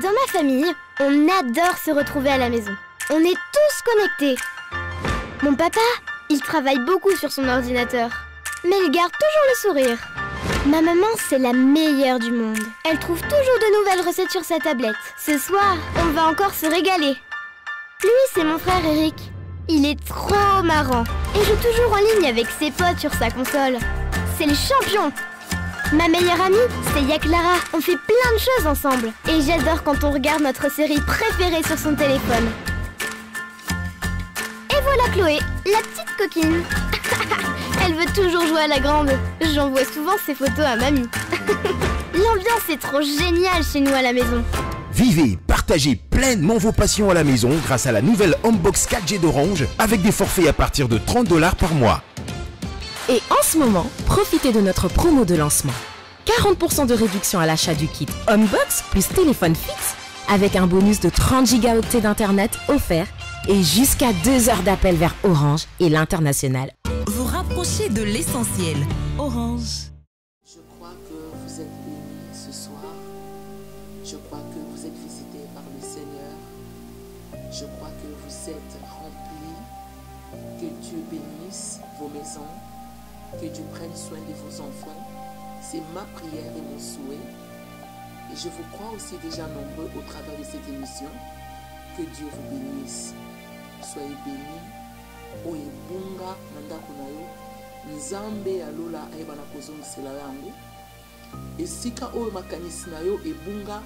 Dans ma famille, on adore se retrouver à la maison. On est tous connectés. Mon papa, il travaille beaucoup sur son ordinateur, mais il garde toujours le sourire. Ma maman, c'est la meilleure du monde. Elle trouve toujours de nouvelles recettes sur sa tablette. Ce soir, on va encore se régaler. Lui, c'est mon frère Eric. Il est trop marrant et joue toujours en ligne avec ses potes sur sa console. C'est le champion. Ma meilleure amie, c'est Yaklara. On fait plein de choses ensemble. Et j'adore quand on regarde notre série préférée sur son téléphone. Et voilà Chloé, la petite coquine. Elle veut toujours jouer à la grande. J'envoie souvent ses photos à mamie. L'ambiance est trop géniale chez nous à la maison. Vivez, partagez pleinement vos passions à la maison grâce à la nouvelle Homebox 4G d'Orange avec des forfaits à partir de 30 $ par mois. Et en ce moment, profitez de notre promo de lancement. 40% de réduction à l'achat du kit Homebox plus téléphone fixe avec un bonus de 30 gigaoctets d'internet offert et jusqu'à 2 heures d'appel vers Orange et l'international. Vous rapprochez de l'essentiel. Orange. Je crois que vous êtes bénis ce soir. Je crois que vous êtes visités par le Seigneur. Je crois que vous êtes remplis. Que Dieu bénisse vos maisons. Que Dieu prenne soin de vos enfants. C'est ma prière et mon souhait. Et je vous crois aussi déjà nombreux au travers de cette émission. Que Dieu vous bénisse. Soyez bénis. Oyebunga mandako na yo. Nzambe alola ayeba na kozongisela yango. Esika oyo makanisi na yo ebunga.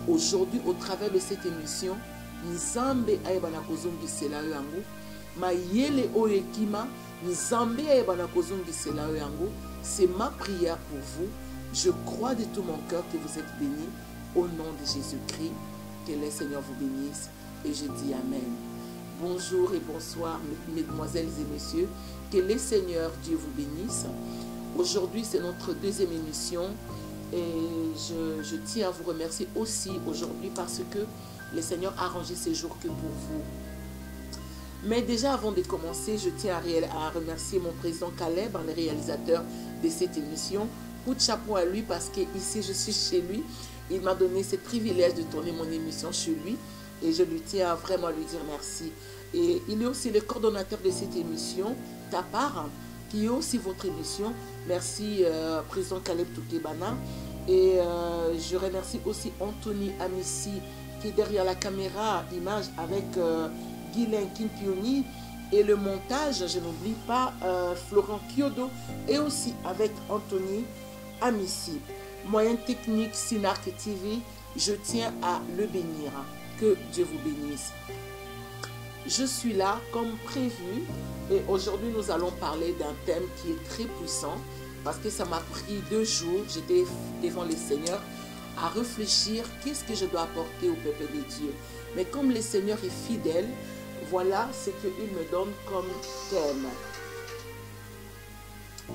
Aujourd'hui au travers de cette émission, Nzambe ayeba na kozongisela yango. Mayele oyo ekima. Nzambe ayeba na kozongisela yango. C'est ma prière pour vous. Je crois de tout mon cœur que vous êtes bénis. Au nom de Jésus-Christ, que le Seigneur vous bénisse. Et je dis Amen. Bonjour et bonsoir, mesdemoiselles et messieurs. Que le Seigneur Dieu vous bénisse. Aujourd'hui, c'est notre deuxième émission. Et je tiens à vous remercier aussi aujourd'hui parce que le Seigneur a arrangé ces jours que pour vous. Mais déjà, avant de commencer, je tiens à remercier mon président Caleb, le réalisateur de cette émission. Coup de chapeau à lui parce que ici, je suis chez lui. Il m'a donné ce privilège de tourner mon émission chez lui. Et je lui tiens vraiment à lui dire merci. Et il est aussi le coordonnateur de cette émission, Tapar, qui est aussi votre émission. Merci, président Caleb Toukebana. Et je remercie aussi Anthony Amissi, qui est derrière la caméra, image avec Guylain Kimpioni. Et le montage, je n'oublie pas, Florent Kyodo. Et aussi avec Anthony Amissi. Moyen technique, Synarc TV, je tiens à le bénir. Que Dieu vous bénisse. Je suis là comme prévu et aujourd'hui nous allons parler d'un thème qui est très puissant parce que ça m'a pris 2 jours. J'étais devant le Seigneur à réfléchir qu'est-ce que je dois apporter au peuple de Dieu. Mais comme le Seigneur est fidèle, voilà ce qu'il me donne comme thème.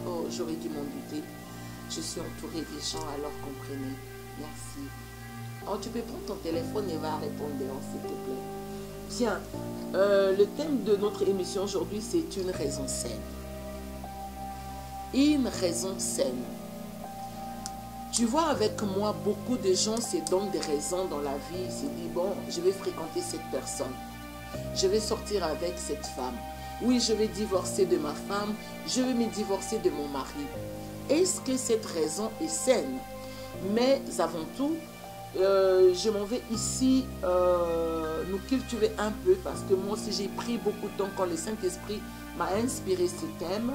Oh, j'aurais dû m'en douter. Je suis entourée des gens, alors comprenez. Merci. Oh, tu peux prendre ton téléphone et va répondre, s'il te plaît. Bien, le thème de notre émission aujourd'hui, c'est une raison saine. Une raison saine. Tu vois, avec moi, beaucoup de gens se donnent des raisons dans la vie. Ils se disent, bon, je vais fréquenter cette personne. Je vais sortir avec cette femme. Oui, je vais divorcer de ma femme. Je vais me divorcer de mon mari. Est-ce que cette raison est saine? Mais avant tout, je m'en vais ici nous cultiver un peu parce que moi aussi j'ai pris beaucoup de temps quand le Saint-Esprit m'a inspiré ce thème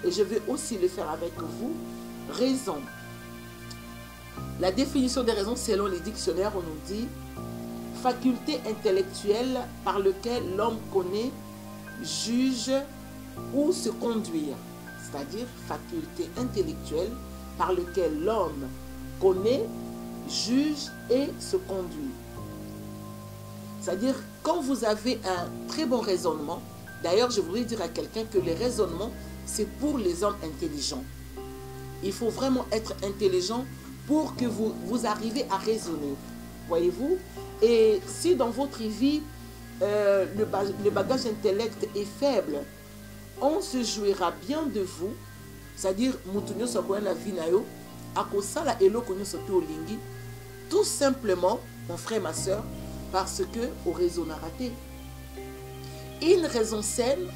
et je vais aussi le faire avec vous. Raison. La définition des raisons selon les dictionnaires, on nous dit faculté intellectuelle par laquelle l'homme connaît, juge ou se conduire. C'est-à-dire faculté intellectuelle par laquelle l'homme connaît, juge et se conduit. C'est-à-dire, quand vous avez un très bon raisonnement, d'ailleurs, je voudrais dire à quelqu'un que le raisonnement, c'est pour les hommes intelligents. Il faut vraiment être intelligent pour que vous arrivez à raisonner. Voyez-vous? Et si dans votre vie, le bagage intellect est faible, on se jouira bien de vous. C'est-à-dire, tout simplement mon frère, ma soeur, parce que au raison a raté. Une raison saine,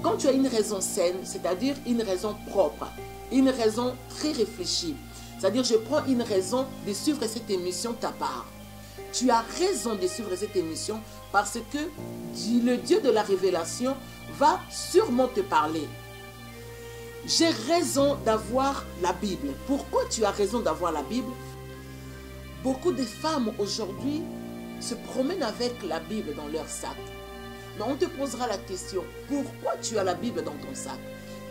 quand tu as une raison saine, c'est-à-dire une raison propre, une raison très réfléchie, c'est-à-dire je prends une raison de suivre cette émission ta part. Tu as raison de suivre cette émission parce que le Dieu de la révélation va sûrement te parler. J'ai raison d'avoir la Bible. Pourquoi tu as raison d'avoir la Bible? Beaucoup de femmes aujourd'hui se promènent avec la Bible dans leur sac. Mais on te posera la question, pourquoi tu as la Bible dans ton sac?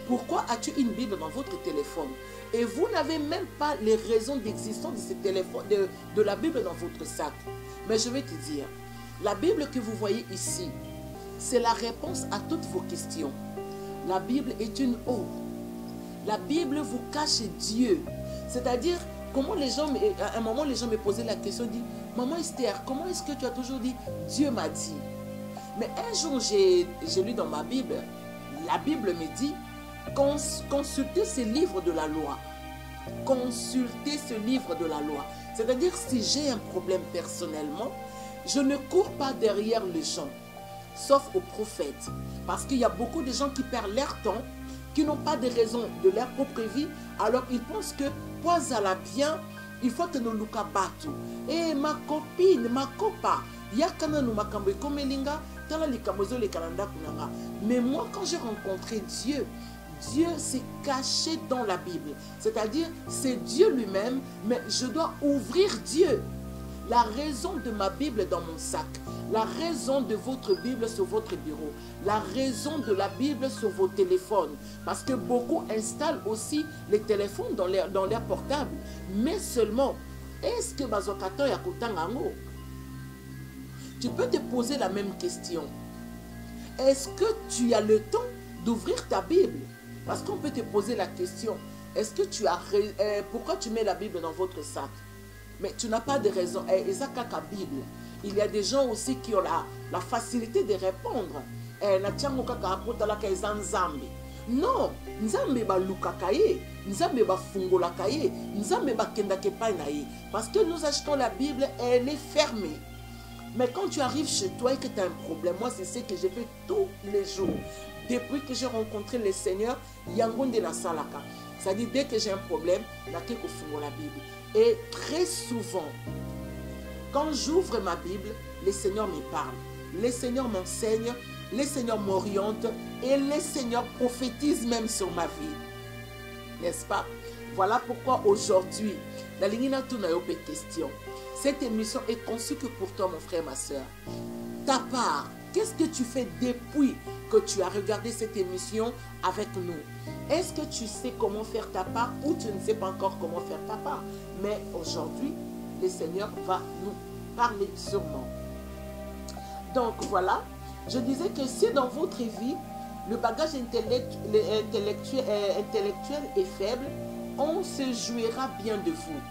Pourquoi as-tu une Bible dans votre téléphone? Et vous n'avez même pas les raisons d'existence de ce téléphone, de la Bible dans votre sac. Mais je vais te dire, la Bible que vous voyez ici, c'est la réponse à toutes vos questions. La Bible est une eau. La Bible vous cache Dieu. C'est-à-dire, comment les gens, à un moment, les gens me posaient la question, disent, Maman Esther, comment est-ce que tu as toujours dit, Dieu m'a dit? Mais un jour, j'ai lu dans ma Bible, la Bible me dit, consultez ce livre de la loi. Consultez ce livre de la loi. C'est-à-dire, si j'ai un problème personnellement, je ne cours pas derrière les gens, sauf aux prophètes. Parce qu'il y a beaucoup de gens qui perdent leur temps, qui n'ont pas de raison de leur propre vie, alors ils pensent que, pois à la bien, il faut que nous nous battu. Et ma copine, ma copa, yakana nous makambe komelinga, tala likamozo le kalanda kunanga. Mais moi, quand j'ai rencontré Dieu, Dieu s'est caché dans la Bible. C'est-à-dire, c'est Dieu lui-même, mais je dois ouvrir Dieu. La raison de ma Bible dans mon sac, la raison de votre Bible sur votre bureau, la raison de la Bible sur vos téléphones. Parce que beaucoup installent aussi les téléphones dans leur portable. Mais seulement, est-ce que Bazokato Yakutangango? Tu peux te poser la même question. Est-ce que tu as le temps d'ouvrir ta Bible? Parce qu'on peut te poser la question, est-ce que tu as... pourquoi tu mets la Bible dans votre sac? Mais tu n'as pas de raison. Bible. Il y a des gens aussi qui ont la facilité de répondre. Non, Nzambe ba lukakaye, Nzambe ba fungolakaye, Nzambe ba kendake painaye. Parce que nous achetons la Bible, elle est fermée. Mais quand tu arrives chez toi et que tu as un problème, moi c'est ce que j'ai fait tous les jours. Depuis que j'ai rencontré le Seigneur, Yangonde la Salaka. C'est-à-dire, dès que j'ai un problème, la Bible. Et très souvent, quand j'ouvre ma Bible, le Seigneur me parle. Le Seigneur m'enseigne, le Seigneur m'oriente et le Seigneur prophétise même sur ma vie. N'est-ce pas? Voilà pourquoi aujourd'hui, la ligne n'a tout question. Cette émission est conçue que pour toi, mon frère, ma soeur. Ta part, qu'est-ce que tu fais depuis que tu as regardé cette émission avec nous? Est-ce que tu sais comment faire ta part ou tu ne sais pas encore comment faire ta part? Mais aujourd'hui, le Seigneur va nous parler sûrement. Donc voilà, je disais que si dans votre vie, le bagage intellectuel est faible, on se jouira bien de vous.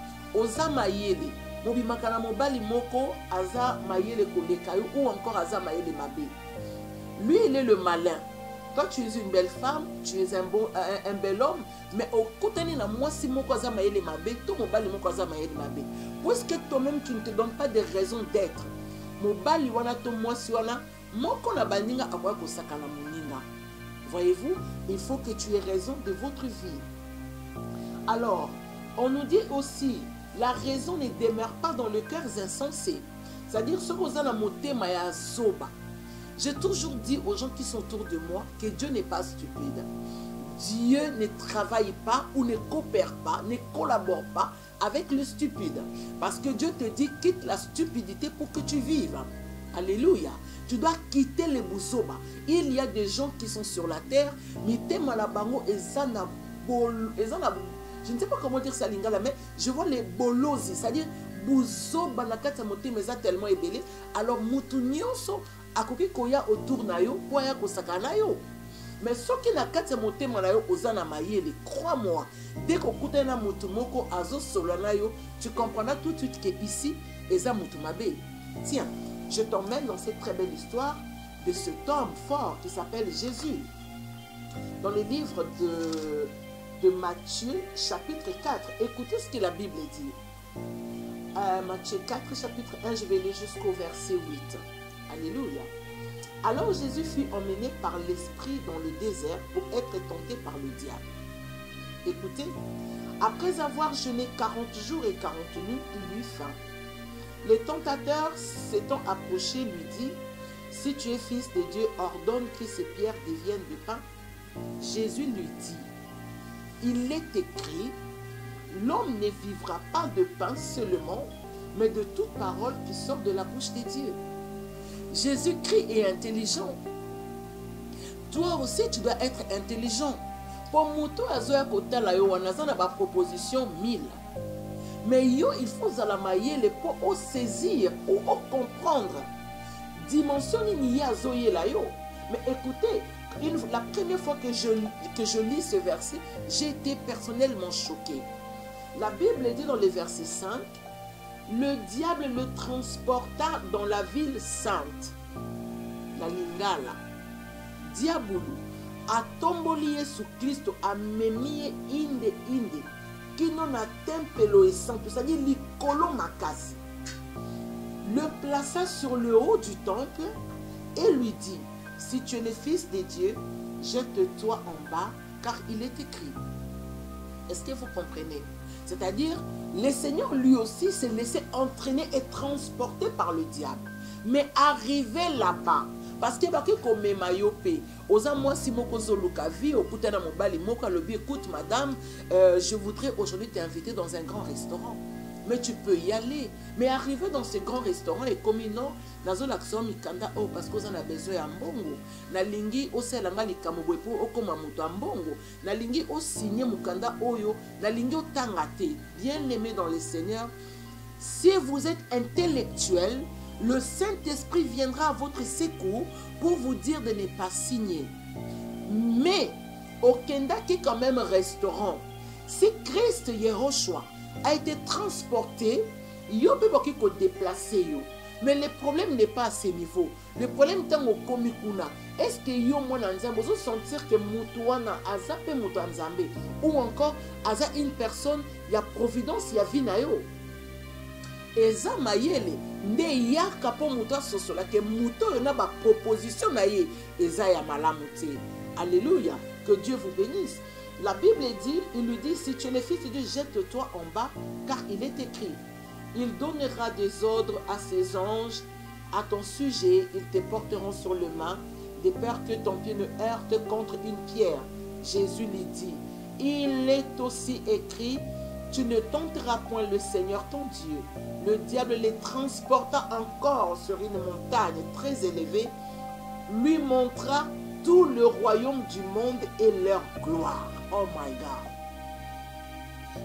Oza mayele, mobimakana mobali moko aza mayele kolekayo ou encore aza mayele mabe. Lui, il est le malin. Toi, tu es une belle femme, tu es un bel homme, mais au côté de moi, si mon cousin m'a aidé ma bête, tout mon bali mon cousin m'a aidé ma bête. Puisque toi-même, tu ne te donnes pas de raison d'être. Mon bali wana to moi si wana, mon qu'on a baninga à quoi que ça kana moninga. Voyez-vous, il faut que tu aies raison de votre vie. Alors, on nous dit aussi, la raison ne demeure pas dans le cœur insensé. C'est-à-dire, ce qu'on a dans mon thème, il y a zoba. J'ai toujours dit aux gens qui sont autour de moi que Dieu n'est pas stupide. Dieu ne travaille pas ou ne coopère pas, ne collabore pas avec le stupide. Parce que Dieu te dit, quitte la stupidité pour que tu vives. Alléluia. Tu dois quitter les bouzoba. Il y a des gens qui sont sur la terre, mais je ne sais pas comment dire ça lingala, mais je vois les bolosi, c'est-à-dire bouzoba na kati motema eza tellement ébélé. Alors mutu nyonso akoki koya autour na yo po ya kosaka na yo. Mais soki na kati motema na yo ozana mayele, crois-moi, dès que okuta na mutu moko azo solo na yo, tu comprendras tout de suite que ici eza mutu mabe. Tiens, je t'emmène dans cette très belle histoire de cet homme fort qui s'appelle Jésus. Dans le livre de Matthieu, chapitre 4, écoutez ce que la Bible dit. Matthieu 4, chapitre 1, je vais lire jusqu'au verset 8. Alléluia. Alors Jésus fut emmené par l'Esprit dans le désert pour être tenté par le diable. Écoutez, après avoir jeûné 40 jours et 40 nuits, il eut faim. Le tentateur s'étant approché lui dit, « Si tu es fils de Dieu, ordonne que ces pierres deviennent du pain. » Jésus lui dit, « Il est écrit, l'homme ne vivra pas de pain seulement, mais de toute parole qui sort de la bouche de Dieu. » Jésus-Christ est intelligent. Toi aussi, tu dois être intelligent. Pour moto azoya kotala yo wanazana ba proposition 1000. Mais yo, il faut zalamaye le pour saisir ou comprendre. Dimension ni ya zoye la yo. Mais écoutez, la première fois que je lis ce verset, j'ai été personnellement choqué. La Bible dit dans le verset 5, le diable le transporta dans la ville sainte, la Lingala. Diabolo a tomboli Yesu Christo a memie inde kino na tempelo et santo, c'est-à-dire likolo makasi. Le plaça sur le haut du temple et lui dit, si tu es le fils de Dieu, jette-toi en bas, car il est écrit. Est-ce que vous comprenez? C'est-à-dire, le Seigneur lui aussi s'est laissé entraîner et transporter par le diable. Mais arrivé là-bas, parce que comme mayope, moi si moko zoluka vi okutana mobali moko alobi, écoute madame, je voudrais aujourd'hui t'inviter dans un grand restaurant. Mais tu peux y aller. Mais arriver dans ce grand restaurant et comme non, nazo l'action mikanda oh parce qu'on a besoin ya mbongo. Na lingi osela nga likamobwe po okoma muto mbongo. Na lingi o signer mukanda oyo, na lingi o tangate. Bien-aimé dans le Seigneur, si vous êtes intellectuel, le Saint-Esprit viendra à votre secours pour vous dire de ne pas signer. Mais au Kenda qui est quand même restaurant, si Christ Yehoshua a été transporté, yo peut pas déplacer yo. Mais le problème n'est pas à ce niveau. Le problème est au komikuna. Est-ce que yo mona nzambe vous sentir que mutuana aza pe mutu nzambe ou encore aza une personne ya providence ya vie na yo. Eza mayele nde yaka po mutu asosola ke mutu yo na ba proposition na ye eza ya malamu te. Alléluia, que Dieu vous bénisse. La Bible dit, il lui dit, si tu es le fils de Dieu, jette-toi en bas, car il est écrit. Il donnera des ordres à ses anges, à ton sujet, ils te porteront sur le main, de peur que ton pied ne heurte contre une pierre. Jésus lui dit, il est aussi écrit, tu ne tenteras point le Seigneur ton Dieu. Le diable les transporta encore sur une montagne très élevée, lui montra tout le royaume du monde et leur gloire. Oh my God.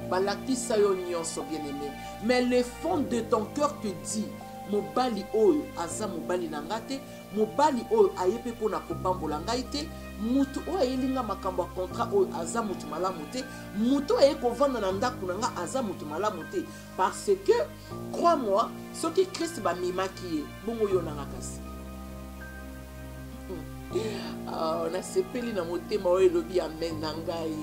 Balakisa yo nyonso bien-aimé. Mais le fond de ton cœur te dit, mobali oyo aza mobali nangate, mobali oyo ayepe pona kopambola ngai te, mutu oyo ayelinga makambo contrat oyo aza mutu malamu te, mutu aye kovanda na ndako nanga aza mutu malamu te. Parce que, crois-moi, ce qui Christ ba mimaki ye, bongo yo nanga kasi. On a sepeli na motema oyo elobi amen na ngai.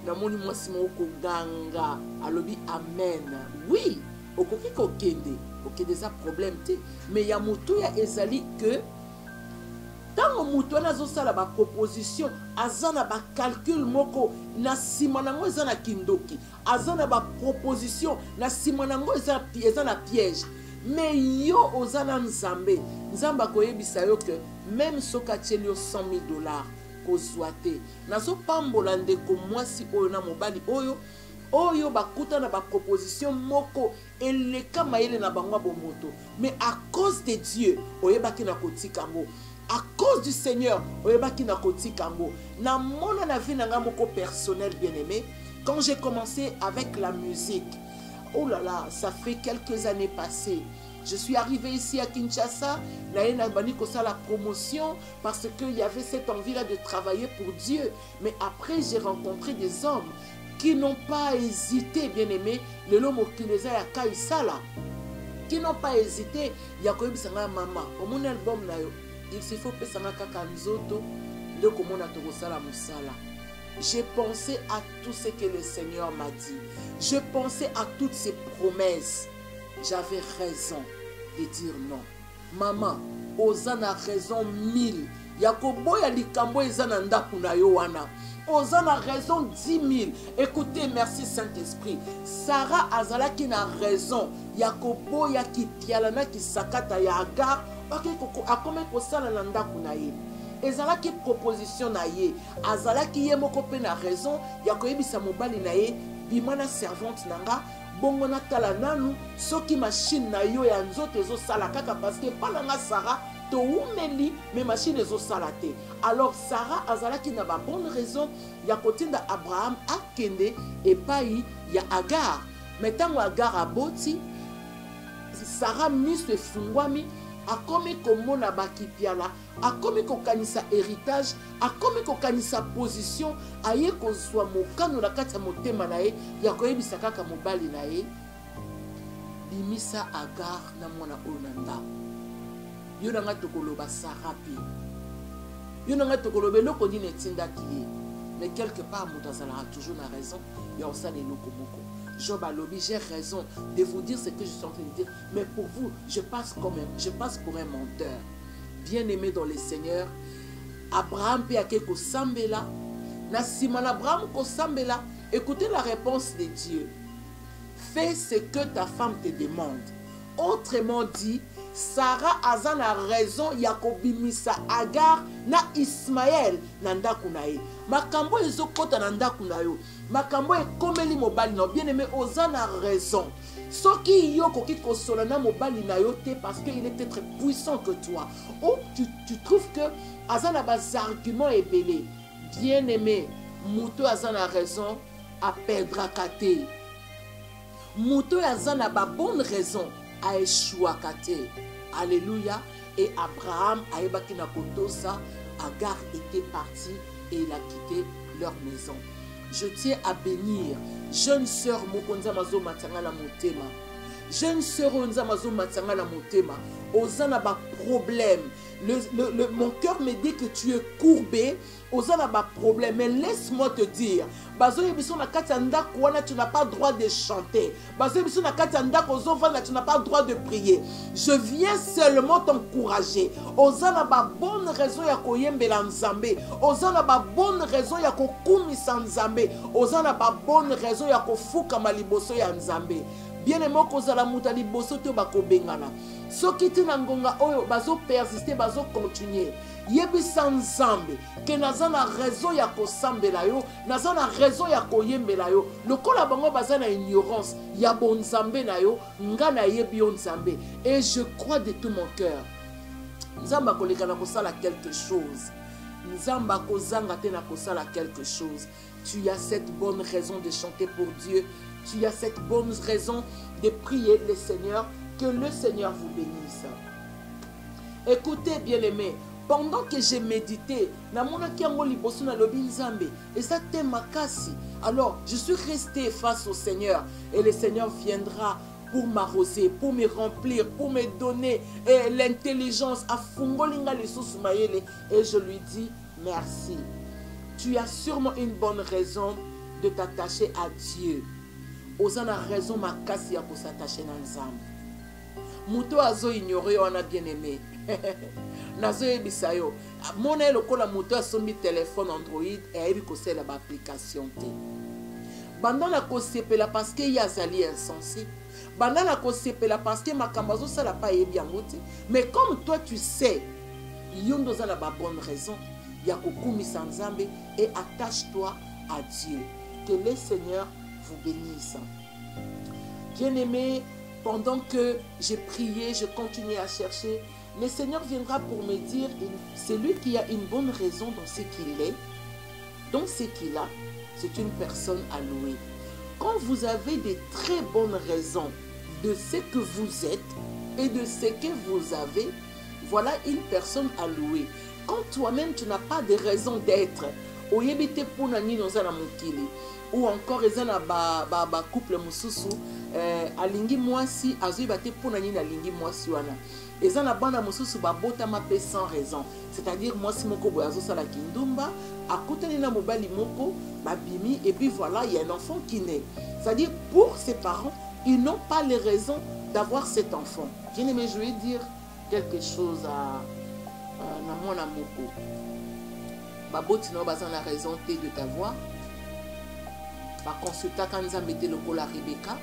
Namoni mwasi moko ganga alobi amen. Oui, okoki kokende, okende za problème te. Mais ya mutu ya ezali que tango mutu na zo sala ba proposition, azana ba calcul moko na sima nango ezana kindoki. Azana ba proposition na sima nango ezana piège. Mais yo ozana nzambe, nzamba koyebisa yo que même soka tchelio $100,000 kozwate nazo pambola ndeko mwasi oyo na mobali oyo bakuta na ba proposition moko eleka mayele na bangwa bomoto, mais à cause de Dieu oyebaki na kotikango, à cause du Seigneur oyebaki na kotikango. Na mona na vie na nga moko personnel bien-aimé, quand j'ai commencé avec la musique, oh là là, ça fait quelques années passées. Je suis arrivé ici à Kinshasa, la promotion parce qu'il y avait cette envie-là de travailler pour Dieu. Mais après, j'ai rencontré des hommes qui n'ont pas hésité, bien aimé, le lomo qui les a kaisala, qui n'ont pas hésité. Il y a quand même maman, au mon album il se faut que ça n'a qu'à nzoto de comment on a tout la musala. J'ai pensé à tout ce que le Seigneur m'a dit. Je pensais à toutes ses promesses. j'avais raison de dire non. Maman, Ozana raison 1000. Yakobo ya likambo ezana ndaku na yo wana. Ozana raison 10 000. Écoutez, merci Saint-Esprit. Sarah azalaki na raison. Yakobo ya kitialana ki sakata ya Agar. Akome kosala na ndaku na ye. Ezalaki proposition na ye. Azalaki ye moko pe na raison. Yakoyebisa mobali na ye. Bimana servante nanga. Bongo na tala nanu. Soki machine na yo ya nzoto ezo sala kaka parce que palanga Sarah. Toumeli, mais machine ezo salate. Alors Sarah azalaki na ba bonne raison ya kotinda Abraham akende et pai ya Agar. Metango Agar aboti, Sarah mise fungwami, akomi komona bakipiala, akomi kokanisa héritage, akomi kokanisa position, aye kozwa mokano na kati ya motema na ye, ya koyebisa kaka mobali na ye, bimisa Agar na mwana oyo na ndako. Yo nanga tokoloba Sarah pi. Yo nanga tokoloba loko di netinda kiye. Mais quelque part Moutazala a toujours na raison. Yo ça les loko moko. Job a lobby, j'ai raison de vous dire ce que je suis en train de dire. Mais pour vous, je passe pour un menteur. Bien aimé dans les seigneurs. Abraham pe akeko sambela. Na siman Abraham ko sambela. Écoutez la réponse de Dieu. Fais ce que ta femme te demande. Autrement dit, Sarah a na raison yakobimisa Agar na Ismaël na ndaku na ye. Makambo ezokota na ndaku na yo. Makambo ekomeli mobali na bien aimé oza na raison. Soki yo koki kosola na mobali na yo te parce qu'il est peut-être puissant que toi. Ou tu trouves que azana bas arguments ebele. Bien aimé, muto azana raison a perdre kate. Muto azana ba bonne raison a échoué kate. Alléluia. Et Abraham a ébaki na kotosa. Agar était parti et il a quitté leur maison. Je tiens à bénir jeune sœur Mokonza Mazo Matangala Motema. Jeune sœur Mokonza Mazo Matangala Motema. Ozana ba problème. Mon cœur me dit que tu es courbé. Ozana ba problème. Mais laisse-moi te dire. Bazo yebiso na katanda kwana tu n'as pas droit de chanter. Bazo yebiso na katanda kozovana tu n'as pas droit de prier. Je viens seulement t'encourager. Ozana ba bonne raison ya koyembela nzambe. Ozana ba bonne raison ya kokumisa nzambe. Ozana ba bonne raison ya kofuka maliboso ya nzambe. Bien aimé kozala muta liboso te bako bengana. Soki tina ngonga oyo bazo persister bazo continuer. Yebisa nzambe ke nazana raison ya kosambela yo, nazana raison ya koyembela yo. Lokola bango bazana ignorance ya bon nzambe na yo, ngana yebi yo nzambe. Et je crois de tout mon cœur. Nzamba koleka na kosala quelque chose. Nzamba kozanga te na kosala quelque chose. Tu as cette bonne raison de chanter pour Dieu. Tu as cette bonne raison de prier le Seigneur. Que le Seigneur vous bénisse. Écoutez, bien-aimés, pendant que j'ai médité, et ça t'est makasi. Alors, je suis resté face au Seigneur. Et le Seigneur viendra pour m'arroser, pour me remplir, pour me donner l'intelligence. Et je lui dis merci. Tu as sûrement une bonne raison de t'attacher à Dieu. Ozana raison makasi ya s'attacher à Nzambe. Muto azo ignoré on a bien aimé. Nazo ebisayo. Mona lokola muto asombi téléphone Android et ayebi ko sala ba application te. Bandana ko sepela parce que ya zali insensé. Bandana ko sepela parce que makambazo sala pa yebi yangote. Mais comme toi tu sais, yondo za la ba bonne raison, ya ko kumisa Nzambe et attache-toi à Dieu. Que le Seigneur vous bénisse. Bien-aimé, pendant que j'ai prié, je continuais à chercher, le Seigneur viendra pour me dire, c'est lui qui a une bonne raison dans ce qu'il est, dans ce qu'il a, c'est une personne à louer. Quand vous avez des très bonnes raisons de ce que vous êtes et de ce que vous avez, voilà une personne à louer. Quand toi-même tu n'as pas de raison d'être, ou encore ezana ba couple mususu alingi mwasi azibate pona nini alingi mwasi wana ezana bana mususu ba botama pe sans raison, c'est-à-dire mwasi moko boyazo sala kindumba akutani na mobali moko babimi et puis voilà il y a un enfant qui naît, c'est-à-dire pour ses parents ils n'ont pas les raisons d'avoir cet enfant. Bien aimé, je vais dire quelque chose à mon amour. Baboti no bazan la raison de t'avoir. Par consulta quand nous avons mis le col à Rebecca.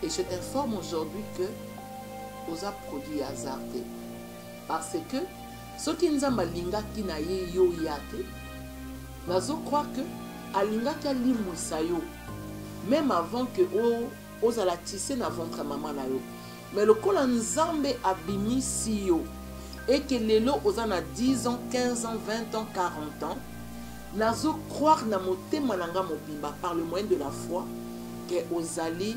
Et je t'informe aujourd'hui que vous avez produit hasard. Parce que ce qui nous a malinga qui n'a yo yate, nous croire que alinga qui a limousayo, même avant que vous allez tisser dans votre maman na yo. Mais le col ensemble a bimi si yo. Et que les lots aux en a 10 ans, 15 ans, 20 ans, 40 ans, nous croire na moté mananga mobimba par le moyen de la foi que vous allez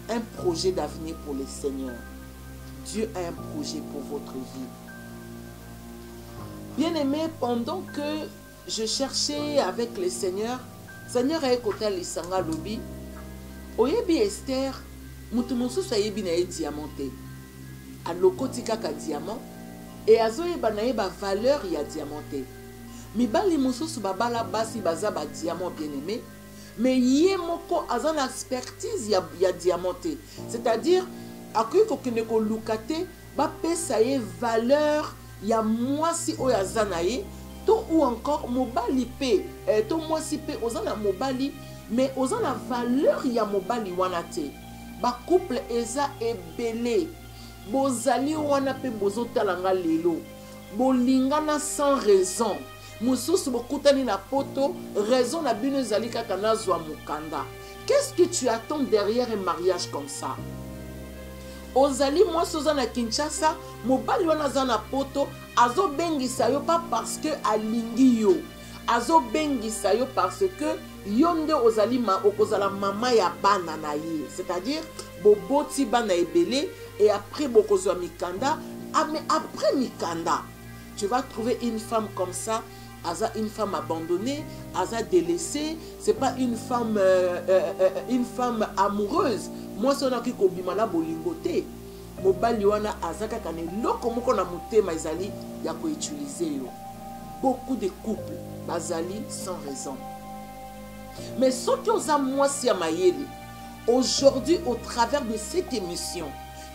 un projet d'avenir pour le Seigneur. Dieu a un projet pour votre vie. Bien-aimé, pendant que je cherchais avec le Seigneur a écouté l'Isanga Lobi, Oyebi Esther, Moutoumousou Sayebi na diamanté. A lokoti kaka diamant, et azoyeba na yeba valeur ya diamanté. Mibali mosusu babala basi baza ba diamant bien-aimé, mais yé moko azan expertise ya diamanté. C'est-à-dire, akoy kokene ko lukate, ba pesa ye valeur ya mwasi oya zanaye, to ou encore mobali pe, to mwasi pe ozana mobali, mais ozana valeur ya mobali wanate. Ba couple eza ebele. Bozali wana pe bozotalanga lelo. Bolingana sans raison. Mousous bokutani na poto, raison na bino zali kaka nazwa mukanda. Qu'est-ce que tu attends derrière un mariage comme ça? Ozali moi soza na Kinshasa, mobali wana za na poto, azo bengisa yo pas parce que alingi yo. Azo bengisa yo parce que yonde ozali ma okozala mama ya bana na ye. C'est-à-dire boboti bana ebele et après bokozwa mikanda, mais après mikanda, tu vas trouver une femme comme ça, Aza une femme abandonnée, Aza délaissée, c'est pas une femme amoureuse. Moi c'est on qui kobimala bolingote. Mobali wana azaka kane loko moko na mutema ezali ya ko utiliser yo. Beaucoup de couples bazali sans raison. Mais ce qui ont à moi si amayeli, aujourd'hui au travers de cette émission,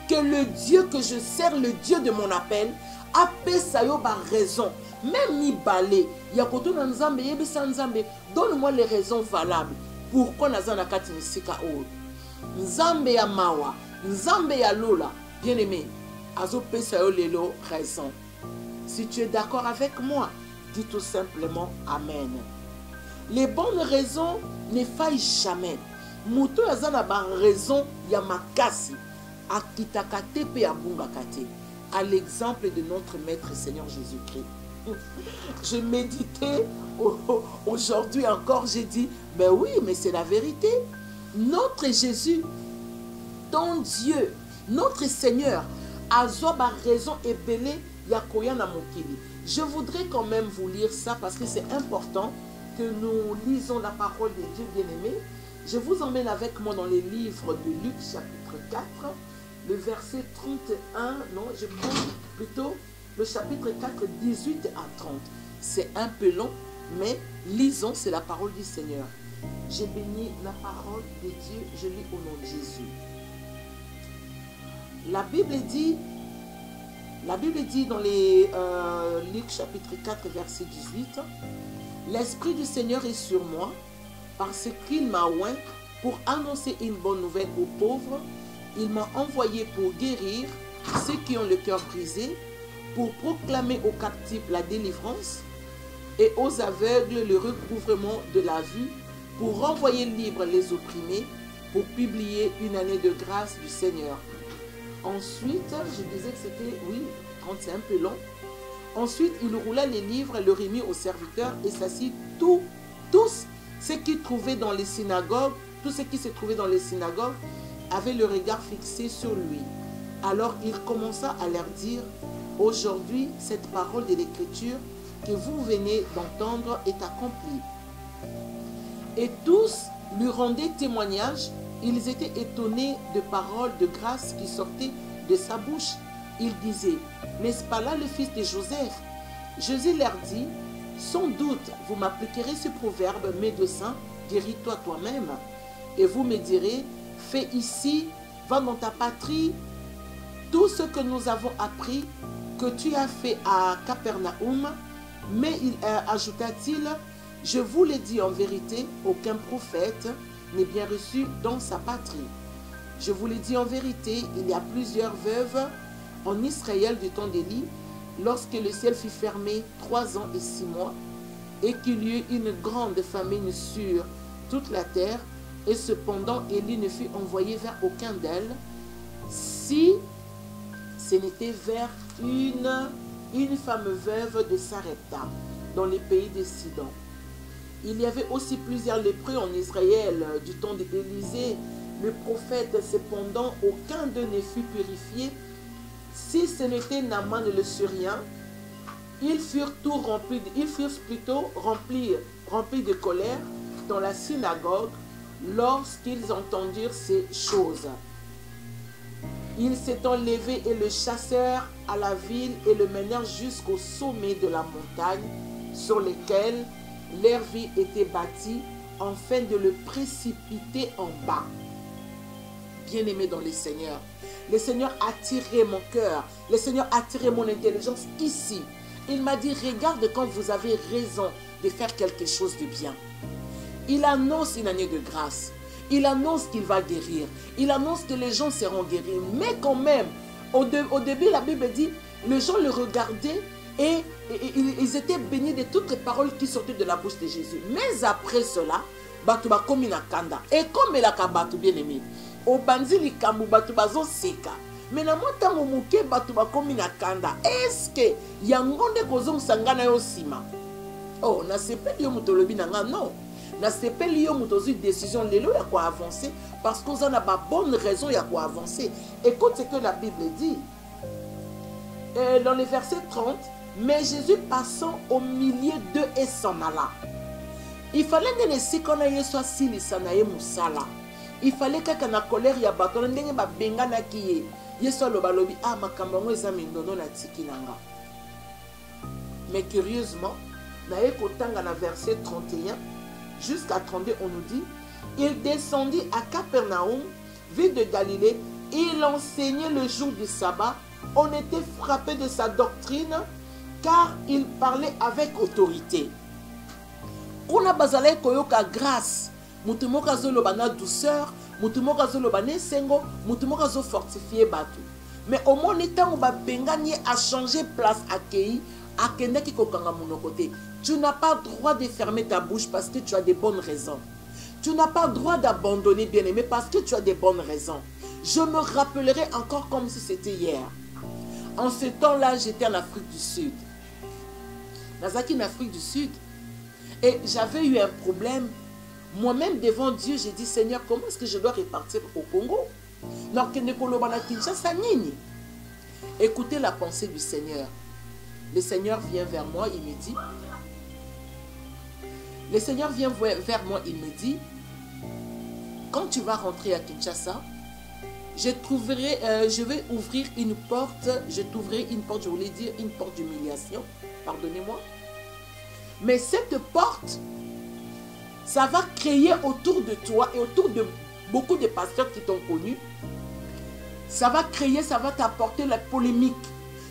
que le Dieu que je sers, le Dieu de mon appel, a pesa yo ba raison. Même mi balé, yakoto na nzambe yebisa nzambe, donne-moi les raisons valables. Pourquoi nazana kati misika o? Nzambe ya mawa, nzambe ya lola, bien aimé, azo pesa yo lelo raison. Si tu es d'accord avec moi, dis tout simplement Amen. Les bonnes raisons ne faillent jamais. Muto yazana ba raison ya makasi. Akitakate pe abungakate. À l'exemple de notre Maître Seigneur Jésus-Christ. Je méditais aujourd'hui encore, j'ai dit, ben oui, mais c'est la vérité. Notre Jésus, ton Dieu, notre Seigneur, a zoba raison et belé yakoya na mokili. Je voudrais quand même vous lire ça parce que c'est important que nous lisons la parole de Dieu bien-aimé. Je vous emmène avec moi dans les livres de Luc chapitre 4, le verset 31, non, je prends plutôt le chapitre 4, 18 à 30. C'est un peu long, mais lisons, c'est la parole du Seigneur. J'ai béni la parole de Dieu, je lis au nom de Jésus. La Bible dit dans les Luc chapitre 4, verset 18, l'Esprit du Seigneur est sur moi, parce qu'il m'a oint pour annoncer une bonne nouvelle aux pauvres. Il m'a envoyé pour guérir ceux qui ont le cœur brisé, pour proclamer aux captifs la délivrance et aux aveugles le recouvrement de la vue, pour renvoyer libres les opprimés, pour publier une année de grâce du Seigneur. Ensuite, je disais que c'était, oui, 30 c'est un peu long. Ensuite, il roula les livres, le remit aux serviteurs et s'assit tous ceux qui trouvaient dans les synagogues, tous ceux qui se trouvaient dans les synagogues avaient le regard fixé sur lui. Alors il commença à leur dire, aujourd'hui, cette parole de l'Écriture que vous venez d'entendre est accomplie. Et tous lui rendaient témoignage. Ils étaient étonnés de paroles de grâce qui sortaient de sa bouche. Ils disaient, n'est-ce pas là le fils de Joseph? Jésus leur dit, sans doute, vous m'appliquerez ce proverbe, médecin, guéris-toi toi-même. Et vous me direz, fais ici, va dans ta patrie. Tout ce que nous avons appris, que tu as fait à Capernaum, mais ajouta-t-il, je vous l'ai dit en vérité, aucun prophète n'est bien reçu dans sa patrie. Je vous l'ai dit en vérité, il y a plusieurs veuves en Israël du temps d'Élie, lorsque le ciel fut fermé 3 ans et 6 mois, et qu'il y eut une grande famine sur toute la terre, et cependant Élie ne fut envoyé vers aucun d'elles, si ce n'était vers une femme veuve de Sarepta, dans les pays de Sidon. Il y avait aussi plusieurs lépreux en Israël du temps d'Élisée. Le prophète, cependant, aucun d'eux ne fut purifié. Si ce n'était Naaman le Syrien, ils furent plutôt remplis de colère dans la synagogue lorsqu'ils entendirent ces choses. Ils s'étant levés et le chassèrent à la ville et le menèrent jusqu'au sommet de la montagne sur lesquelles leur vie était bâtie, afin de le précipiter en bas. Bien-aimé dans le Seigneur a attiré mon cœur, le Seigneur a attiré mon intelligence ici. Il m'a dit, regarde quand vous avez raison de faire quelque chose de bien. Il annonce une année de grâce. Il annonce qu'il va guérir. Il annonce que les gens seront guéris. Mais quand même, au début, la Bible dit, les gens le regardaient et ils étaient bénis de toutes les paroles qui sortaient de la bouche de Jésus. Mais après cela, Batuba komi na kanda. Et comme la kabatu bien aimé, au bandi li kambu Batuba zo seka. Mais na mota momuke Batuba komi na kanda. Est-ce que yangonde kozong sangana yo sima? Oh, na sepeli yo mutolobi nanga non. Na sepeli yo mutozu décision lelo ya quoi avancer parce qu'on en a pas bonne raison ya quoi avancer. Écoute ce que la Bible dit. Dans le verset 30, mais Jésus passant au milieu d'eux et s'en alla. Il fallait que les sikona soit silisanaye musala. Il fallait que na colère ya bato ndenge ba bengana kiye. Yeso lo balobi ah makambo ngo ezami ndono na tikinanga. Mais curieusement, na ekotanga na verset 31 jusqu'à 32 on nous dit, il descendit à Capernaum, ville de Galilée, il enseignait le jour du sabbat. On était frappé de sa doctrine car il parlait avec autorité. On a bazalé koyoka grâce. Mutumoka zo lobana douceur, mutumoka zo lobane sengo, mutumoka zo fortifier batu. Mais au moins temps où ba bengani a changé place accueilli, a kende ki kokanga monokote. Tu n'as pas droit de fermer ta bouche parce que tu as des bonnes raisons. Tu n'as pas droit d'abandonner bien-aimé parce que tu as des bonnes raisons. Je me rappellerai encore comme si c'était hier. En ce temps-là, j'étais en Afrique du Sud. Nazaki en Afrique du Sud. Et j'avais eu un problème. Moi-même, devant Dieu, j'ai dit, Seigneur, comment est-ce que je dois repartir au Congo? Écoutez la pensée du Seigneur. Le Seigneur vient vers moi, il me dit, le Seigneur vient vers moi, il me dit, quand tu vas rentrer à Kinshasa, je vais ouvrir une porte, je t'ouvrirai une porte, je voulais dire une porte d'humiliation, pardonnez-moi. Mais cette porte, ça va créer autour de toi et autour de beaucoup de pasteurs qui t'ont connu, ça va créer, ça va t'apporter la polémique.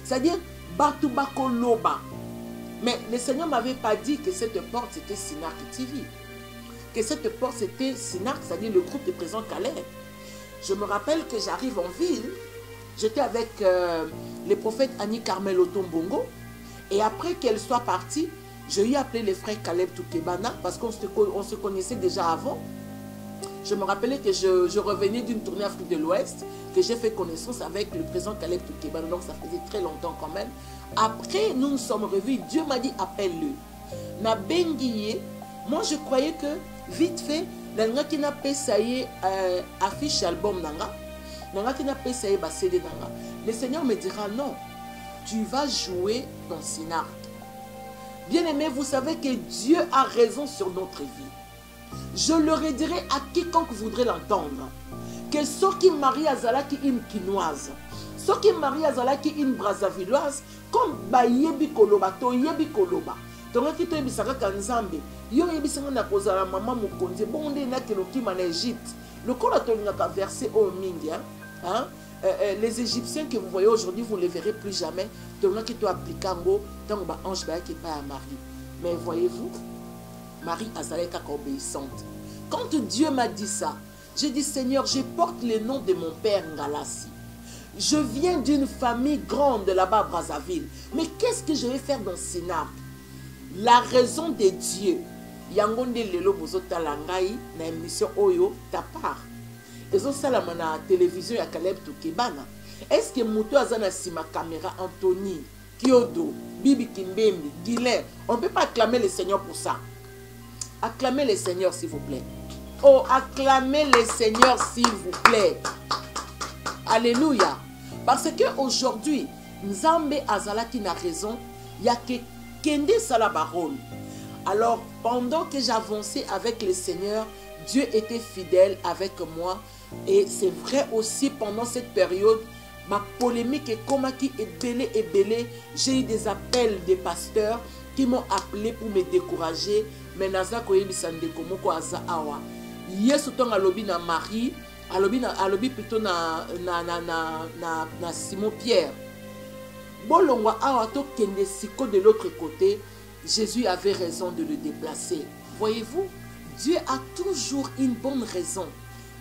C'est-à-dire, Batubako Loba. Mais le Seigneur ne m'avait pas dit que cette porte c'était Sinark TV. Que cette porte c'était Sinark, c'est-à-dire le groupe de présent Calais. Je me rappelle que j'arrive en ville, j'étais avec le prophète Annie Carmel Otombongo. Et après qu'elle soit partie, j'ai eu appelé les frères Caleb Toukebana parce qu'on se connaissait déjà avant. Je me rappelais que je revenais d'une tournée Afrique de l'Ouest, que j'ai fait connaissance avec le président Caleb Toukebana, donc ça faisait très longtemps quand même. Après, nous nous sommes revus, Dieu m'a dit appelle-le. Na bengiye, moi je croyais que vite fait, nanga qui n'a pas essayé affiche album nanga, nanga qui n'a pas essayé CD nanga. Le Seigneur me dira non, tu vas jouer dans Sinark. Bien-aimé, vous savez que Dieu a raison sur notre vie. Je le redirai à quiconque voudrait l'entendre. Que ceux qui marient à Zalaki une quinoise, ceux qui marient à Zalaki une brazzavilloise, comme Bayebi Koloba, Toyebi Koloba. Donc, qui te bisaka kanzambe, yo yebisanga na kozala maman mukonzi, bonde na kelokima na Égypte. Le col a versé au mingi. Les Égyptiens que vous voyez aujourd'hui, vous ne les verrez plus jamais. Donc, qui doit appliquer un mot, tant que ange qui pas à Marie. Mais voyez-vous, Marie Azaleka obéissante. Quand Dieu m'a dit ça, j'ai dit Seigneur, je porte le nom de mon père Ngalassi. Je viens d'une famille grande là-bas à Brazzaville. Mais qu'est-ce que je vais faire dans Sénat? La raison de Dieu. Yangonde lelo bozota langai na émission Oyo ta part. Ezo salama na télévision ya Caleb Toukebana. Est-ce que Mouto Azana Sima caméra Anthony, Kyodo, Bibi Kimbembi, Guilain, on ne peut pas acclamer le Seigneur pour ça. Acclamez le Seigneur s'il vous plaît. Oh, acclamez le Seigneur s'il vous plaît. Alléluia. Parce que aujourd'hui, Nzambe Azalaki n'a raison, il y a que Kende Salabarone. Alors, pendant que j'avançais avec le Seigneur, Dieu était fidèle avec moi. Et c'est vrai aussi pendant cette période, ma polémique est comme qui est belé. J'ai eu des appels des pasteurs qui m'ont appelé pour me décourager. Mais naza koyebi sande komoko aza awa. Yesu ton alobi na Marie, alobi plutôt na Simon Pierre. Bolongwa awa to kende siko de l'autre côté. Jésus avait raison de le déplacer. Voyez-vous, Dieu a toujours une bonne raison.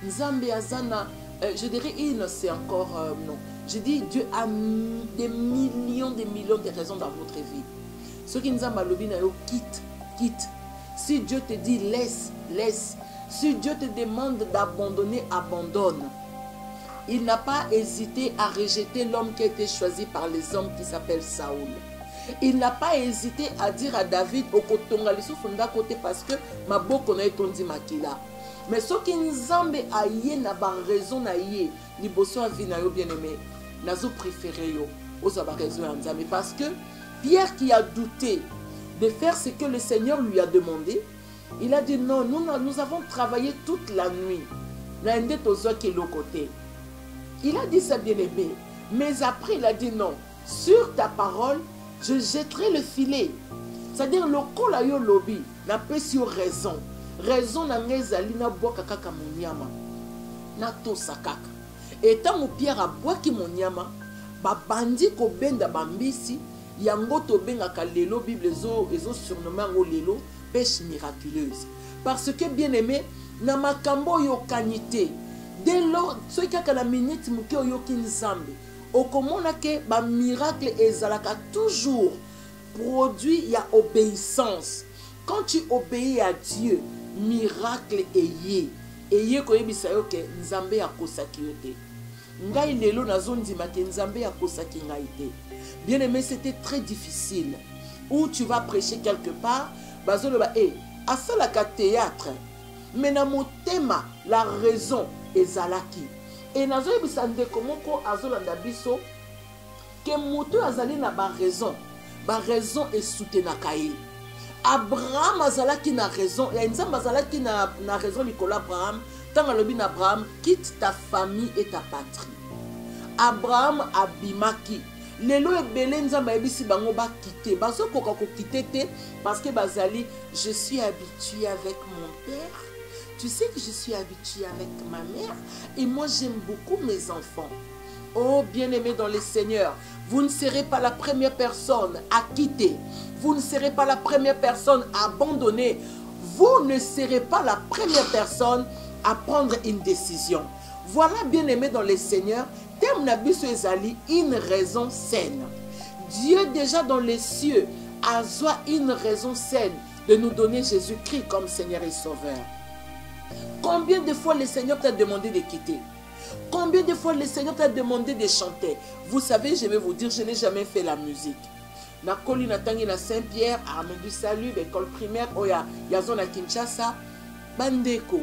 Nzambe azana, je dirais il, c'est encore non. Je dis Dieu a des millions de raisons dans votre vie. Ce qui nous a malobi na yo quitte. Si Dieu te dit laisse. Si Dieu te demande d'abandonner, abandonne. Il n'a pas hésité à rejeter l'homme qui a été choisi par les hommes qui s'appelle Saoul. Il n'a pas hésité à dire à David au kotonga lisu funda côté parce que ma boko na etondi makila. Mais ce qui nzambe a yé na ba raison na yé liboso avi na yo bien aimé nazo préféré yo aux ba raison ya nzambe parce que Pierre qui a douté de faire ce que le Seigneur lui a demandé, il a dit non, nous avons travaillé toute la nuit. Na ende tozo ke le côté. Il a dit ça bien aimé, mais après il a dit non, sur ta parole je jetterai le filet. C'est-à-dire, le kola yo lobby n'a pas sur raison. Raison n'a ngezali na boka kaka monyama. Na to sakaka. Et tant mon Pierre a bois ki monyama, ba bandi ko benda bambisi, yango to benga ka lelo Bible ezo surnommé ngo lelo pêche miraculeuse. Parce que bien aimé, na makambo yo kanité. Dès lors, ce qui a la minute muke yo kinzambe. Au komona ke ba miracle ezalaka toujours produit ya obéissance. Quand tu obéis à Dieu, miracle eye koyebisa yo ke nzambe akosaki yo te. Ngai lelo nazondima ke nzambe akosaki ngai te. Bien aimé, c'était très difficile. Où tu vas prêcher quelque part, bazoloba asalaka théâtre. Mais na motema la raison ezalaki. Et nazo yebisa ndeko moko azolanda biso ke moto azali na ba raison est soutenaka ye. Abraham azalaki na raison, et nzambe azalaki na raison likolo Abraham, tant alobi na Abraham quitte ta famille et ta patrie. Abraham abimaki. Lelo ebele nzambe yebisi bango ba quitter, bazo koka ko quitter te parce que bazali je suis habitué avec mon père. Tu sais que je suis habituée avec ma mère et moi j'aime beaucoup mes enfants. Oh bien-aimés dans le Seigneur, vous ne serez pas la première personne à quitter. Vous ne serez pas la première personne à abandonner. Vous ne serez pas la première personne à prendre une décision. Voilà bien-aimés dans le Seigneur, terme nabiso ezali une raison saine. Dieu déjà dans les cieux a une raison saine de nous donner Jésus-Christ comme Seigneur et Sauveur. Combien de fois le Seigneur t'a demandé de quitter? Combien de fois le Seigneur t'a demandé de chanter? Vous savez, je vais vous dire, je n'ai jamais fait la musique. Na koli na tangi na Saint-Pierre, Armée du Salut, l'école primaire, oya, yazona Kinshasa, bandeko.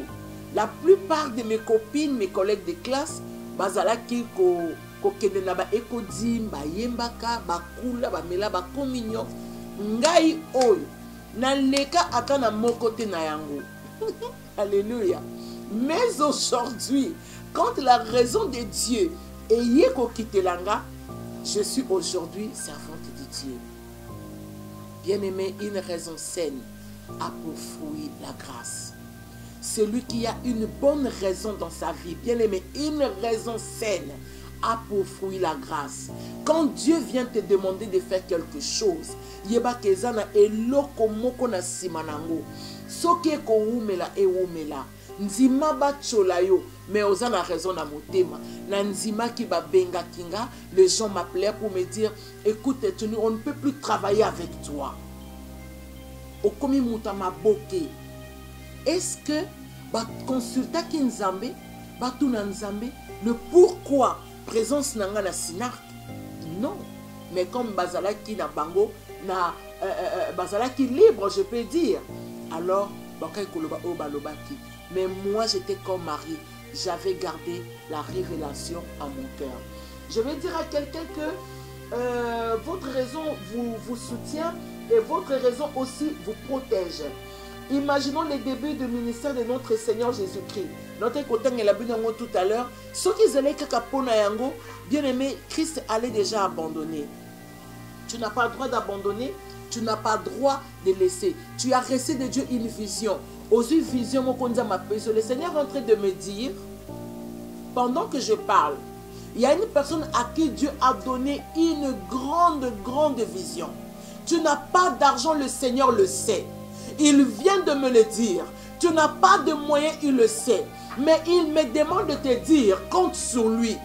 La plupart de mes copines, mes collègues de classe, bazalaki ko kende na ba ekodim, ba yembaka, ba kula, ba mela, ba communion. Ngai oyo, na leka atana mokote na yango. Alléluia. Mais aujourd'hui, quand la raison de Dieu est yeko kitelanga, je suis aujourd'hui servante de Dieu. Bien-aimé, une raison saine a pour fruit la grâce. celui qui a une bonne raison dans sa vie, bien aimé, une raison saine, a pour fruit la grâce. Quand Dieu vient te demander de faire quelque chose, yeba kezana eloko moko na simanango. Soki eko umela e umela. Nzima ba chola yo, mais oza na raison na motema. Na nzima ki ba benga kinga, les gens m'appelaient pour me dire, écoute, on ne peut plus travailler avec toi. Okomi muta maboke. Est-ce que ba consulta ki nzambe, ba tu na nzambe, le pourquoi présence nanga na sinark? Non. Mais comme bazalaki na bango, na bazalaki libre, je peux dire. Alors, bakay koloba o balobaki. Mais moi, j'étais comme Marie. J'avais gardé la révélation à mon cœur. Je vais dire à quelqu'un que votre raison vous soutient et votre raison aussi vous protège. Imaginons les débuts du ministère de notre Seigneur Jésus-Christ. Notre côté, il a vu tout à l'heure. Ceux qui allaient kakapona yango, bien aimé, Christ allait déjà abandonner. Tu n'as pas le droit d'abandonner. Tu n'as pas le droit de laisser. Tu as reçu de Dieu une vision. Aussi vision, le Seigneur est en train de me dire, pendant que je parle, il y a une personne à qui Dieu a donné une grande vision. Tu n'as pas d'argent, le Seigneur le sait. Il vient de me le dire. Tu n'as pas de moyens, il le sait. Mais il me demande de te dire, compte sur lui.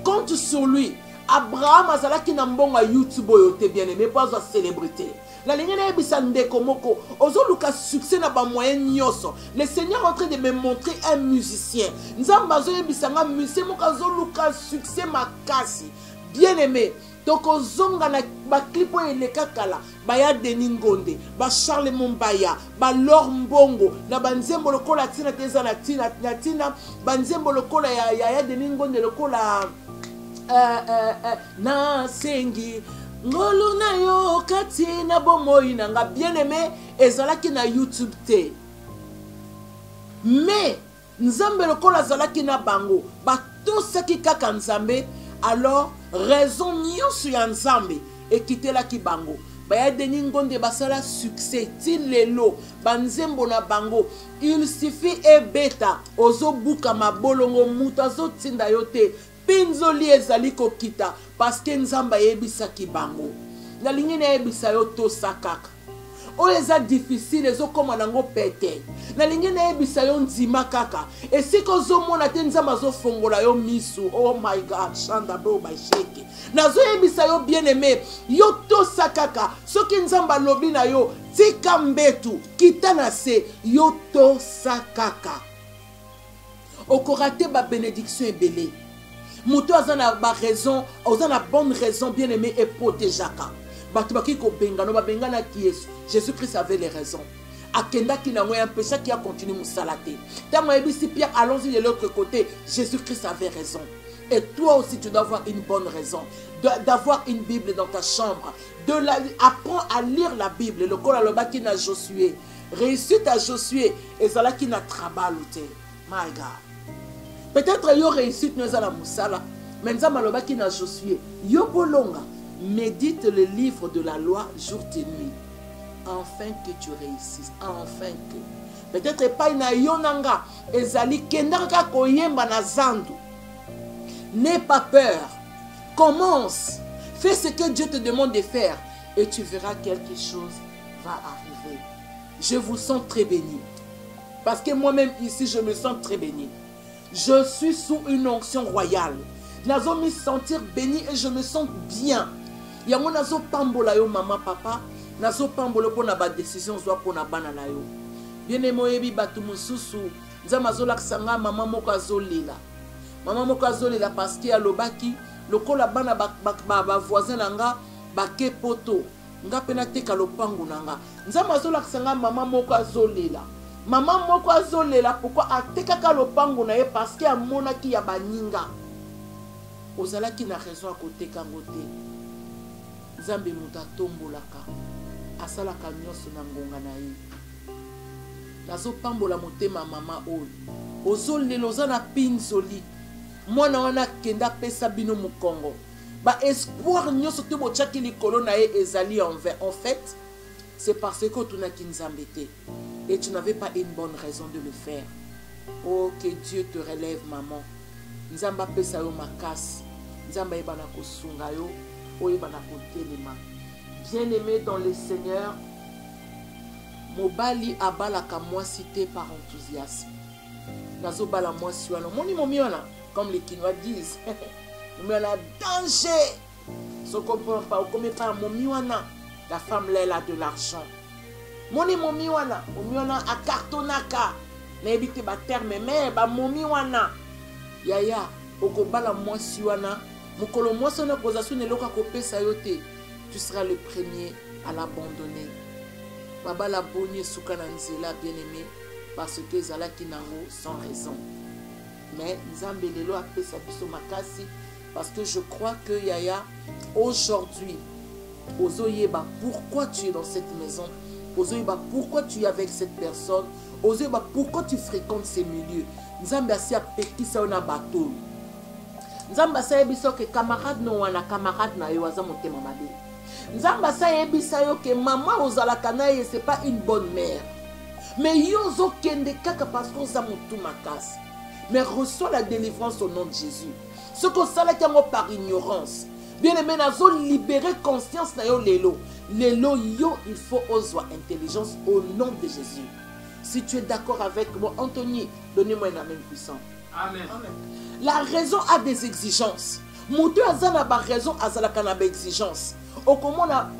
Compte sur lui. Abraham azalaki na mbongo YouTube oyote bien aimé pas une célébrité. La ligne na ebisa ndeko moko ozoluka succès na ba moyen nyoso. Le Seigneur est en train de me montrer un musicien. Nzamba zo ebisa nga musicien moko azoluka succès makasi. Bien aimé. Donc ozonga na ba clip o eleka kala baya Denis Ngonde, ba Charles Mombaya, ba Lor Mbongo na banzembo lokola tina teza na tina banzembo lokola ya Denis Ngonde lokola na sengi ngolu na yo kati na bomoi na nga bien aimé ezalaki na YouTube te. Mais nzambe lokola zalaki na bango batosaki kaka nzambe, alors raison nyonso ya nzambe ekitelaki bango. Baya Denis Ngonde basala succès ti lelo banzembo na bango. Il suffit ebeta ozo buka mabolongo muta zo tinda yote pinzoli ezali kokita parce que nzamba yebisaki bango. Na lingi na yebisa yo to sakaka. O eza difficile ezo koma nango pete. Na lingi na yebisa yo nzima kaka. Et si ko zo mona te nzamba zo fongola yo misu. Oh my God, shanda bo by shake. Na zo yebisa yo bien aimé, yo to sakaka. Soki nzamba lobi na yo tika mbetu kita na se yo to sakaka. Okorate ba bénédiction ebele. Mouto azana ba raison, azana bonne raison bien aimé et protégeaka. Batubaki ko bengano ba bengana ki Yesu. Jésus-Christ avait les raisons. Akenda ki na un péché qui a continué musalate. Tamo ebisi Pierre, allons-y de l'autre côté. Jésus-Christ avait raison. Et toi aussi tu dois avoir une bonne raison d'avoir une Bible dans ta chambre. Apprends à lire la Bible. Le col à l'obaki na Josué. Réussite à Josué et zala ki na trabalute. My God. Peut-être yo réussite nous à la moussala, mais nous avons le na Josué. Yo bolonga, médite le livre de la loi jour et nuit, afin que tu réussisses, enfin que. Peut-être pas na yonanga, ezali kendaka koyemba na zandu. N'aie pas peur, commence, fais ce que Dieu te demande de faire, et tu verras quelque chose va arriver. Je vous sens très béni, parce que moi-même ici je me sens très béni. Je suis sous une onction royale. Nazo me sentir béni et je me sens bien. Yango nazo pambola yo maman papa. Nazo pambola pour na ba décision soit pour na bana na yo. Bien aimé yebi batu mususu. Nzama zo laksanga maman moko azolela. Maman moko azolela parce que alobaki lokola bana ba voisin nanga ba ke poto. Nga pena teka lopangu nanga. Nzama zo laksanga maman moko azolela. Maman moko azolela pourquoi atekaka lopango na ye parce que amonaki ya baninga. Ozalaki na raison akoteka ngote. Nzambe muta tombolaka. Asalaka nyonso na ngonga na ye. Nazo pambola motema mama oyo. Ozolela oza na pinzoli. Mwana wana kenda pesa bino mukongo. Ba espoir nyonso te bochaki likolo na ye ezali en fait c'est parce que tu n'as qu'une zambété. Et tu n'avais pas une bonne raison de le faire. Oh, que Dieu te relève, maman. Nzamba pesa yo makas. Nzamba ebana kosunga yo. O ebana kotelema. Bien-aimé dans le Seigneur, mobali abalaka mwasité par enthousiasme. Nazo bala mwasi wana. Moni momi wana, comme les Quinois disent. Momi wana danger. So comprend pas, comme pas momi wana. La femme là, elle a de l'argent. Moni momi wana a cartonaka. Na ebite ba terme mais ba momi wana. Yaya, okobala mwasi wana. Mukolo mwasi wana kozasu ne loka kopesa yote. Tu seras le premier à l'abandonner. Baba la bonne soukana nzela bien-aimé parce que zala kinango sans raison. Mais nzambe lelo a pesa biso makasi parce que je crois que Yaya aujourd'hui ozoyeba pourquoi tu es dans cette maison, ozoyeba pourquoi tu es avec cette personne, ozoyeba pourquoi tu fréquentes ces milieux. Nzambe asi a pekisa na bateau. Nzambe sa yebiso ke camarade no wana camarade na yo aza motema mabe. Nzamba sa yebisa yo ke maman ozalaka na ye c'est pas une bonne mère. Mais yo zo kende kaka parce qu'on sa mutu makasi. Mais reçois la délivrance au nom de Jésus. Ce qu'on sala kiango par ignorance. Bien aimé nazo libérer conscience na yo lelo. Lelo yo il faut oser intelligence au nom de Jésus. Si tu es d'accord avec moi, Anthony, donnez-moi un amen puissant. Amen. Amen. La raison a des exigences. Mutu azana ba raison azala kana ba exigence. Okomona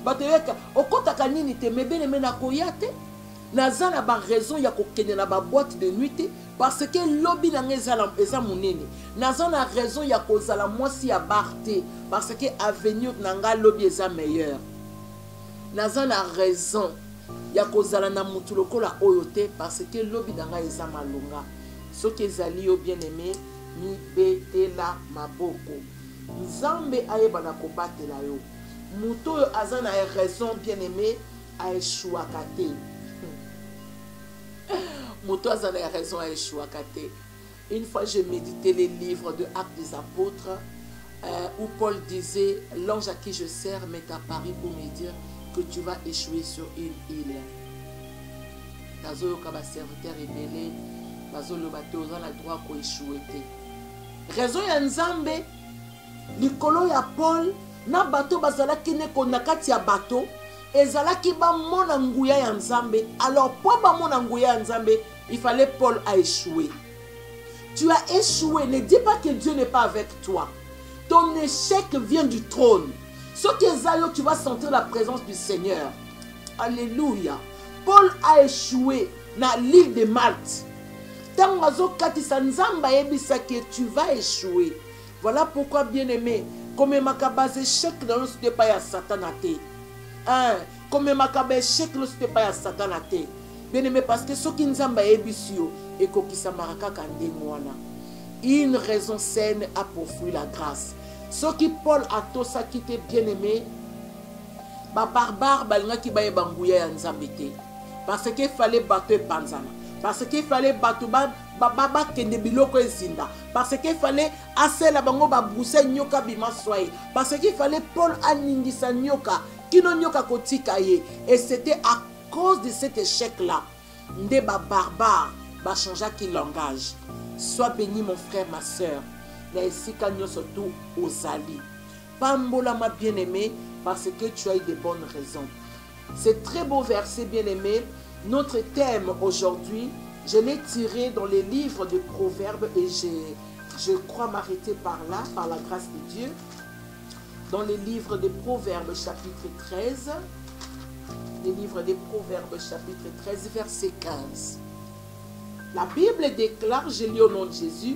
bateyeka okotaka nini te mebele mena koyate nazana ba raison ya kokende na ba boîte de nuit parce que lobby na ngezala eza munene nazana raison ya kozala mwasi ya barte parce que avenir nanga lobby eza meilleur nazana raison ya kozala na mutu lokola oyote parce que lobby nanga eza malonga soki ezali yo bien aimé mi betela maboko nzambe ayeba na kobatela yo. Mouto azana a raison bien aimé a échoué à kate. Mouto azana a raison a échoué à kate. Une fois j'ai médité les livres de Actes des Apôtres où Paul disait l'ange à qui je sers m'est apparu pour me dire que tu vas échouer sur une île. Tazo kaba serviteur rebelle bazo le bateau on a droit ko échouer te. Raison ya nzambe likolo ya Paul na bateau bazalaki neko nakati ya bateau ezalaki ba mona nguya ya nzambe. Alors pour ba mona nguya ya nzambe il fallait Paul a échoué. Tu as échoué, ne dis pas que Dieu n'est pas avec toi. Ton échec vient du trône. Ce qui est là, tu vas sentir la présence du Seigneur. Alléluia. Paul a échoué dans l'île de Malte. Tu vas échouer. Voilà pourquoi, bien-aimé, comme ma base échec dans le sud pas à Satan à terre. Comme ma base échec dans le sud pas à Satan à terre. Bien-aimé, parce que ce qui nous a ébissio et qui s'amaraka kandengwana. Une raison saine a pourfui la grâce. Ce qui Paul a tout ça qui était bien-aimé, ba barbare balinga ki ba ebangouya nzambete. Parce qu'il fallait battre panzana. Parce qu'il fallait battre baba kende biloko ezinda. Parce qu'il fallait assez la bango ba brousse nyoka bima soye. Parce qu'il fallait Paul aningisa nyoka kino nyoka kotika ye. Et c'était à cause de cet échec là nde ba barbare ba changea qui langage. Sois béni mon frère ma soeur. Na esika surtout aux alliés. Pambola ma bien-aimé parce que tu as eu de bonnes raisons. C'est très beau verset bien-aimé. Notre thème aujourd'hui, je l'ai tiré dans les livres de Proverbes et je crois m'arrêter par là, par la grâce de Dieu. Dans les livres de Proverbes chapitre 13, les livres de Proverbes chapitre 13 verset 15. La Bible déclare, je lis au nom de Jésus,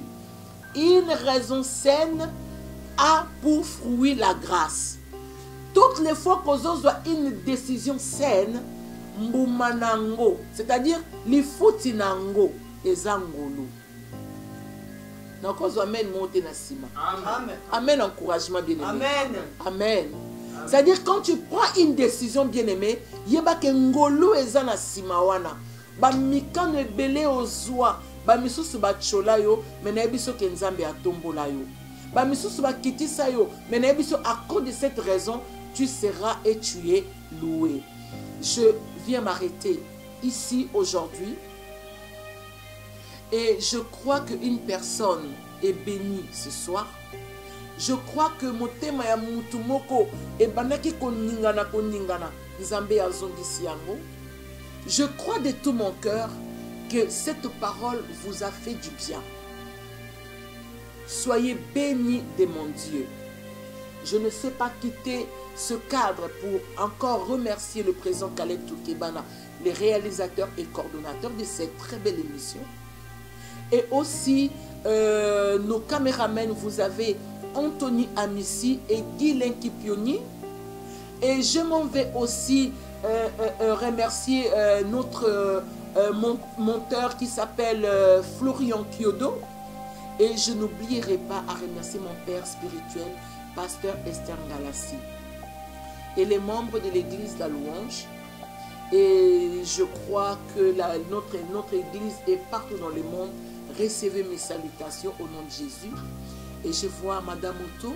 une raison saine a pour fruit la grâce. Toutes les fois qu'on doit une décision saine, mbumanango, c'est-à-dire lifutinango ezangolo. Donc on doit même monter na sima. Amen. Amen, encouragement bien-aimé. Amen. Amen. C'est-à-dire quand tu prends une décision bien-aimé, yeba ke ngolo ezana sima wana. Ba mikane belé ozwa, ba misusu ba chola yo, mena biso ke nzambe atombola yo. Ba misusu ba kitisa yo, mena biso à cause de cette raison, tu seras et tu es loué. je viens m'arrêter ici aujourd'hui. Et je crois qu'une personne est bénie ce soir. Je crois que motema ya mutu moko ebandaki koningana nzambe azongisi yango. Je crois de tout mon cœur que cette parole vous a fait du bien. Soyez bénis de mon Dieu. Je ne sais pas quitter ce cadre pour encore remercier le président Caleb Toukebana, les réalisateurs et coordonnateurs de cette très belle émission. Et aussi nos caméramens, vous avez Anthony Amissi et Guy Lenkipioni. Et je m'en vais aussi remercier notre monteur qui s'appelle Florian Kyodo. Et je n'oublierai pas à remercier mon père spirituel, pasteur Esther Galassi. Et les membres de l'église La Louange. Et je crois que notre église est partout dans le monde. Recevez mes salutations au nom de Jésus. Et je vois Madame Otto.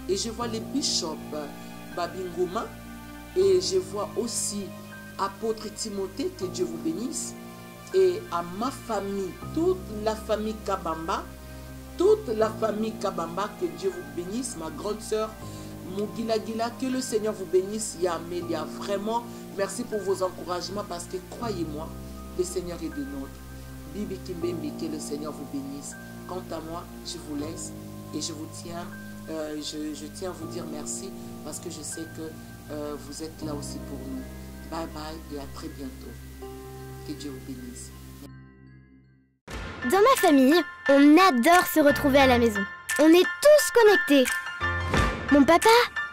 Et je vois les bishops Babingoma. Et je vois aussi apôtre Timothée, que Dieu vous bénisse. Et à ma famille, toute la famille Kabamba, que Dieu vous bénisse. Ma grande sœur Mugila Gila, que le Seigneur vous bénisse. Yamelia, vraiment, merci pour vos encouragements parce que croyez-moi, le Seigneur est de nôtre. Bibi Kimbembi, que le Seigneur vous bénisse. Quant à moi, je vous laisse et je vous tiens, je tiens à vous dire merci parce que je sais que vous êtes là aussi pour nous. Bye bye et à très bientôt. Que Dieu vous bénisse. Dans ma famille, on adore se retrouver à la maison. On est tous connectés. Mon papa,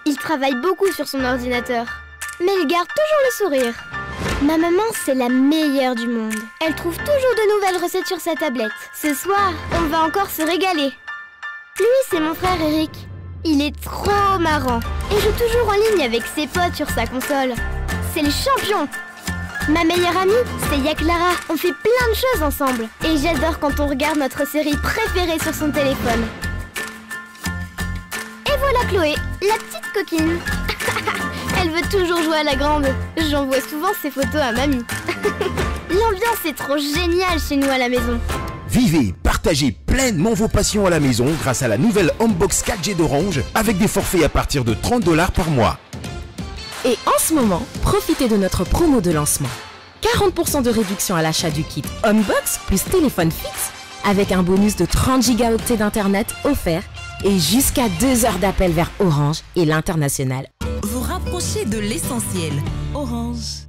il travaille beaucoup sur son ordinateur, mais il garde toujours le sourire. Ma maman, c'est la meilleure du monde. Elle trouve toujours de nouvelles recettes sur sa tablette. Ce soir, on va encore se régaler. Lui, c'est mon frère Eric. Il est trop marrant et joue toujours en ligne avec ses potes sur sa console. C'est le champion. Ma meilleure amie, c'est Yaklara. On fait plein de choses ensemble. Et j'adore quand on regarde notre série préférée sur son téléphone. Et voilà Chloé, la petite coquine. Elle veut toujours jouer à la grande. J'envoie souvent ses photos à mamie. L'ambiance est trop géniale chez nous à la maison. Vivez, partagez pleinement vos passions à la maison grâce à la nouvelle Homebox 4G d'Orange avec des forfaits à partir de 30 $ par mois. Et en ce moment, profitez de notre promo de lancement. 40% de réduction à l'achat du kit Homebox plus téléphone fixe avec un bonus de 30 Go d'internet offert et jusqu'à 2 heures d'appel vers Orange et l'international. Vous rapprochez de l'essentiel. Orange.